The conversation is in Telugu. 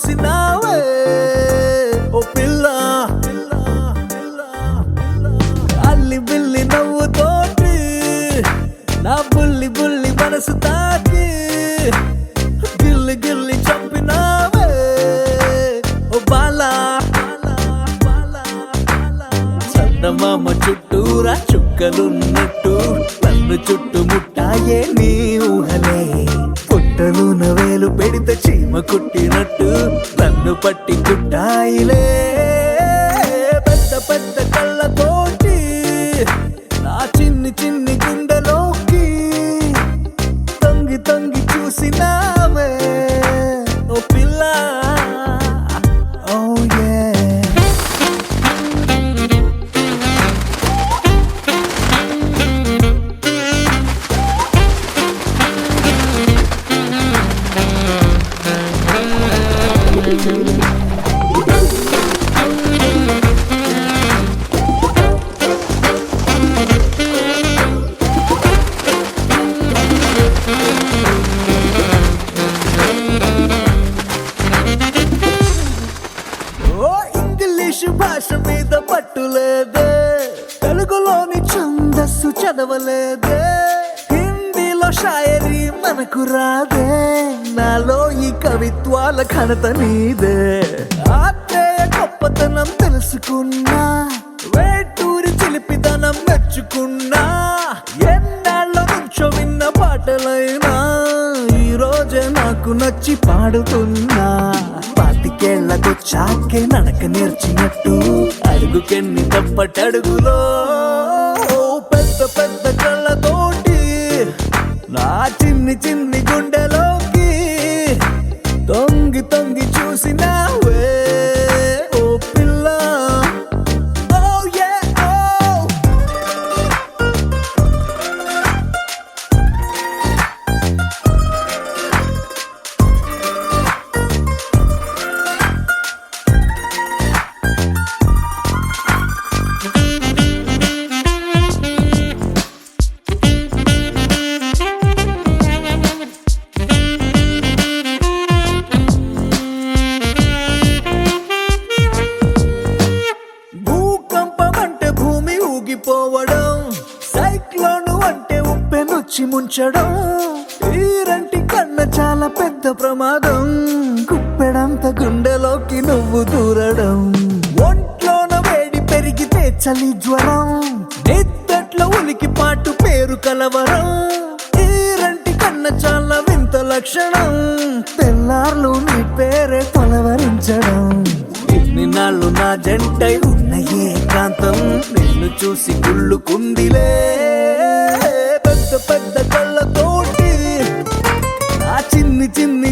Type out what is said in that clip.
చూసినావే ఓ పిల్ల అల్లి బిల్లి నవ్వుతోటి నా బుల్లి బుల్లి మనసు తాకి గిల్లి గిల్లి చంపినావే ఓ బాలా చందమామ చుట్టూరా చుక్కలున్నట్టు నన్ను చుట్టుముట్టాయే నీ ఊహలే పుట్టలున వేలు పెడితే చీమ కుట్టినట్టు నన్ను పట్టి కుట్టాయిలే పెద్ద పెద్ద కళ్ళతోటి నా చిన్ని చిన్ని గుండెలోకి తొంగి తొంగి చూసినావే ఓ పిల్ల ఓ యే ఇంగ్లీషు భాష మీద పట్టులేదే తెలుగులోని ఛందస్సు చదవలేదే హిందీలో షాయరీ మనకు రాదే నాలో ఈ కవిత్వాల ఘనత నీదే ఆత్రేయ గొప్పతనం తెలుసుకున్నా వేటూరి చిలిపిదనం మెచ్చుకున్నా ఎన్నాళ్ళ నుంచో విన్న పాటలైనా ఈ రోజే నాకు నచ్చి పాడుతున్నా పాతికేళ్లకొచ్చాకే నడక నేర్చినట్టు అడుగుకెన్ని తప్పటడుగులో పెద్ద పెద్ద కళ్ళతోటి నా చిన్ని చిన్ని గుండెలోకి తొంగి తొంగి చూసినావే ఓ పిల్ల ఓ యే ఓ పోవడం సైక్లోను అంటే ఉప్పెనొచ్చి ముంచడం ఈరంటి కన్న చాలా పెద్ద ప్రమాదం కుప్పెడంత గుండెలోకి నువ్వు దూరడం ఒంట్లోన వేడి పెరిగితే చలి జ్వరం నిద్దట్లో ఉనికి పాటు పేరు కలవరం ఈరంటి కన్న చాలా వింత లక్షణం తెల్లార్లు నీ పేరే తొలవరించడం ఇన్ని నాళ్ళు నా జంటై ఉన్న ఏకాంతం నిన్ను చూసి కుళ్ళుకుందిలే పెద్ద పెద్ద కళ్ళతోటి నా చిన్ని చిన్ని